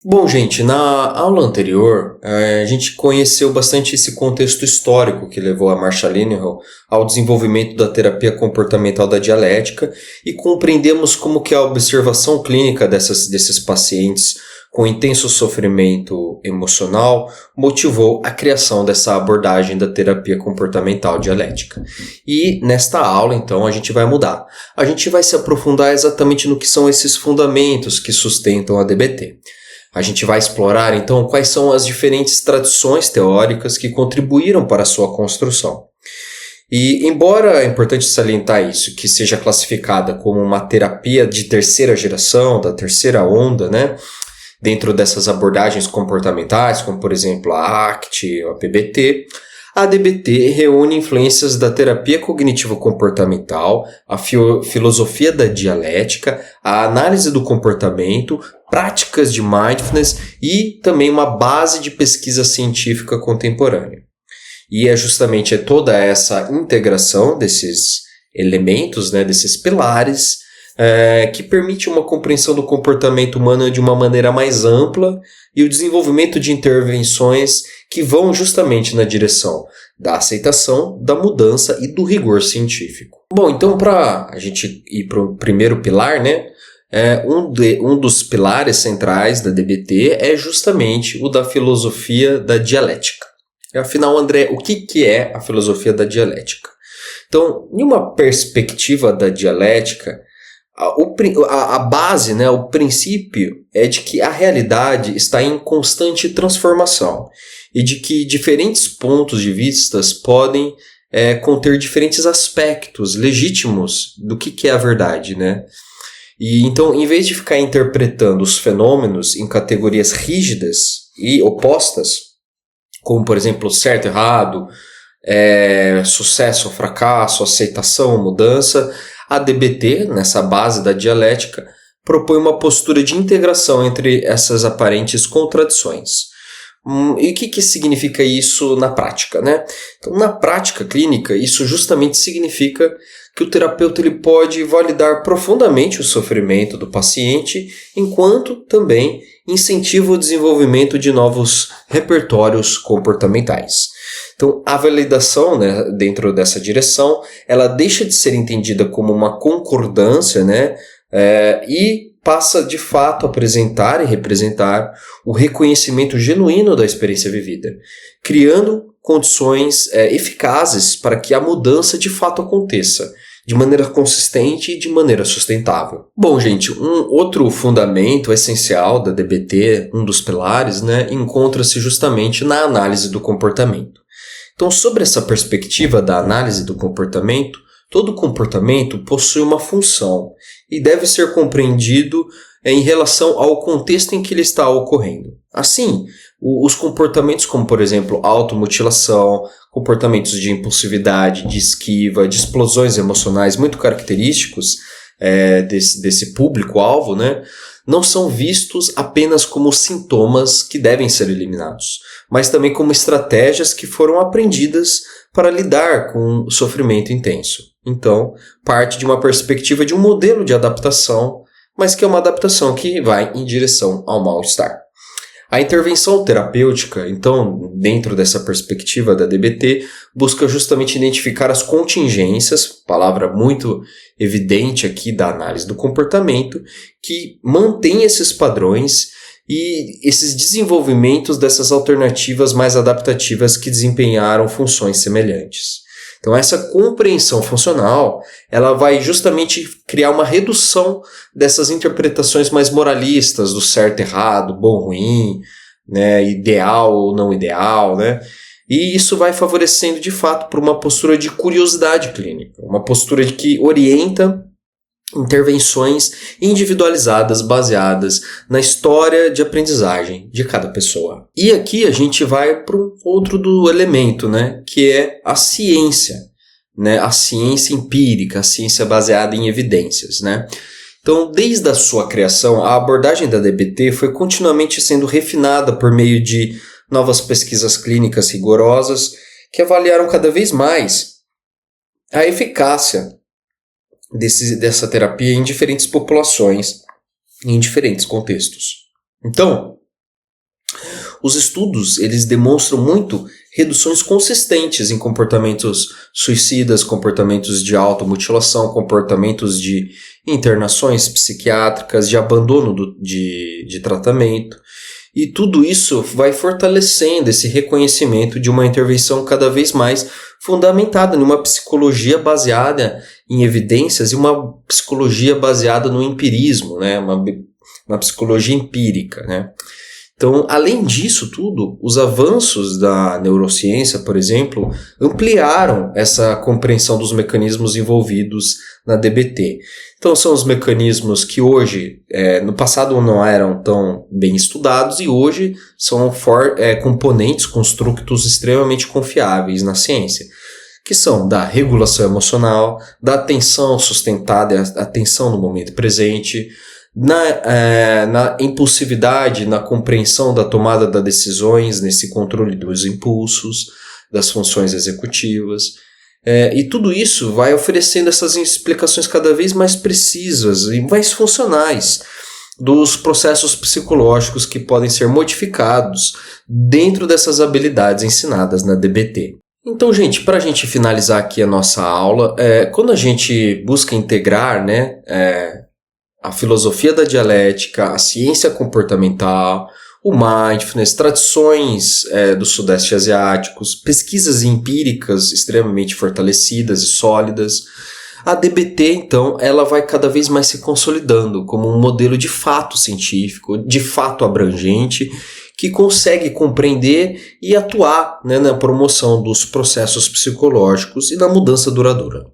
Bom, gente, na aula anterior, a gente conheceu bastante esse contexto histórico que levou a Marsha Linehan ao desenvolvimento da terapia comportamental da dialética e compreendemos como que a observação clínica desses pacientes com intenso sofrimento emocional motivou a criação dessa abordagem da terapia comportamental dialética. E nesta aula, então, a gente vai mudar. A gente vai se aprofundar exatamente no que são esses fundamentos que sustentam a DBT. A gente vai explorar, então, quais são as diferentes tradições teóricas que contribuíram para a sua construção. E, embora é importante salientar isso, que seja classificada como uma terapia de terceira geração, da terceira onda, né? Dentro dessas abordagens comportamentais, como, por exemplo, a ACT, a PBT, a DBT reúne influências da terapia cognitivo-comportamental, a filosofia da dialética, a análise do comportamento, práticas de mindfulness e também uma base de pesquisa científica contemporânea. E é justamente toda essa integração desses elementos, né, desses pilares, que permite uma compreensão do comportamento humano de uma maneira mais ampla e o desenvolvimento de intervenções que vão justamente na direção da aceitação, da mudança e do rigor científico. Bom, então para a gente ir para o primeiro pilar, né? Um dos pilares centrais da DBT é justamente o da filosofia da dialética. Afinal, André, o que é a filosofia da dialética? Então, em uma perspectiva da dialética, a base, né, o princípio é de que a realidade está em constante transformação e de que diferentes pontos de vista podem conter diferentes aspectos legítimos do que é a verdade, né? E então, em vez de ficar interpretando os fenômenos em categorias rígidas e opostas, como por exemplo certo, errado, sucesso, fracasso, aceitação, mudança, a DBT, nessa base da dialética, propõe uma postura de integração entre essas aparentes contradições. E o que significa isso na prática, né? Então, na prática clínica, isso justamente significa que o terapeuta ele pode validar profundamente o sofrimento do paciente, enquanto também incentiva o desenvolvimento de novos repertórios comportamentais. Então, a validação, né, dentro dessa direção, ela deixa de ser entendida como uma concordância, né, e passa de fato a apresentar e representar o reconhecimento genuíno da experiência vivida, criando condições eficazes para que a mudança de fato aconteça, de maneira consistente e de maneira sustentável. Bom, gente, um outro fundamento essencial da DBT, um dos pilares, né, encontra-se justamente na análise do comportamento. Então, sobre essa perspectiva da análise do comportamento, todo comportamento possui uma função e deve ser compreendido em relação ao contexto em que ele está ocorrendo. Assim, os comportamentos como, por exemplo, automutilação, comportamentos de impulsividade, de esquiva, de explosões emocionais muito característicos desse público-alvo, né, não são vistos apenas como sintomas que devem ser eliminados, mas também como estratégias que foram aprendidas para lidar com o sofrimento intenso. Então, parte de uma perspectiva de um modelo de adaptação, mas que é uma adaptação que vai em direção ao mal-estar. A intervenção terapêutica, então, dentro dessa perspectiva da DBT, busca justamente identificar as contingências, palavra muito evidente aqui da análise do comportamento, que mantém esses padrões e esses desenvolvimentos dessas alternativas mais adaptativas que desempenharam funções semelhantes. Então, essa compreensão funcional, ela vai justamente criar uma redução dessas interpretações mais moralistas do certo, errado, bom, ruim, né, ideal ou não ideal, né? E isso vai favorecendo, de fato, por uma postura de curiosidade clínica, uma postura que orienta intervenções individualizadas baseadas na história de aprendizagem de cada pessoa. E aqui a gente vai para um outro do elemento, né, que é a ciência, né, a ciência empírica, a ciência baseada em evidências, né? Então, desde a sua criação, a abordagem da DBT foi continuamente sendo refinada por meio de novas pesquisas clínicas rigorosas que avaliaram cada vez mais a eficácia dessa terapia em diferentes populações, em diferentes contextos. Então, os estudos eles demonstram muito reduções consistentes em comportamentos suicidas, comportamentos de automutilação, comportamentos de internações psiquiátricas, de abandono de tratamento. E tudo isso vai fortalecendo esse reconhecimento de uma intervenção cada vez mais fundamentada numa psicologia baseada em evidências e uma psicologia baseada no empirismo, né? Uma psicologia empírica, né? Então, além disso tudo, os avanços da neurociência, por exemplo, ampliaram essa compreensão dos mecanismos envolvidos na DBT. Então, são os mecanismos que hoje, no passado não eram tão bem estudados e hoje são componentes, construtos extremamente confiáveis na ciência, que são da regulação emocional, da atenção sustentada, a atenção no momento presente, na impulsividade, na compreensão da tomada das decisões, nesse controle dos impulsos, das funções executivas. E tudo isso vai oferecendo essas explicações cada vez mais precisas e mais funcionais dos processos psicológicos que podem ser modificados dentro dessas habilidades ensinadas na DBT. Então, gente, para a gente finalizar aqui a nossa aula, quando a gente busca integrar, né, a filosofia da dialética, a ciência comportamental, o mindfulness, tradições do sudeste asiáticos, pesquisas empíricas extremamente fortalecidas e sólidas, a DBT, então, ela vai cada vez mais se consolidando como um modelo de fato científico, de fato abrangente, que consegue compreender e atuar, né, na promoção dos processos psicológicos e na mudança duradoura.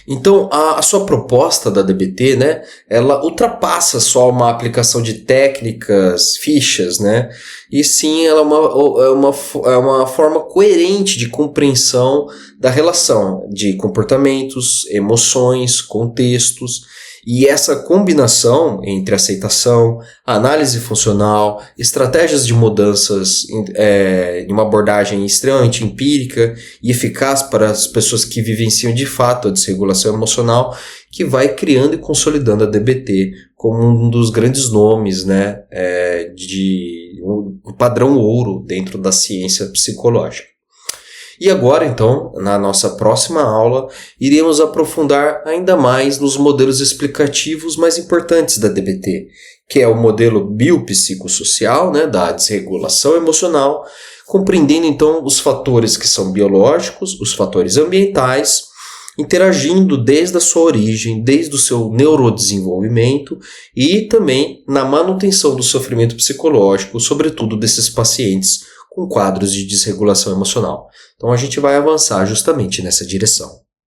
Então, a sua proposta da DBT, né, ela ultrapassa só uma aplicação de técnicas, fichas, né, e sim ela é uma forma coerente de compreensão da relação de comportamentos, emoções, contextos, e essa combinação entre aceitação, análise funcional, estratégias de mudanças em uma abordagem extremamente empírica e eficaz para as pessoas que vivenciam de fato a desregulação emocional, que vai criando e consolidando a DBT como um dos grandes nomes, né, de um padrão ouro dentro da ciência psicológica. E agora, então, na nossa próxima aula, iremos aprofundar ainda mais nos modelos explicativos mais importantes da DBT, que é o modelo biopsicossocial, né, da desregulação emocional, compreendendo, então, os fatores que são biológicos, os fatores ambientais, interagindo desde a sua origem, desde o seu neurodesenvolvimento e também na manutenção do sofrimento psicológico, sobretudo desses pacientes com quadros de desregulação emocional. Então a gente vai avançar justamente nessa direção.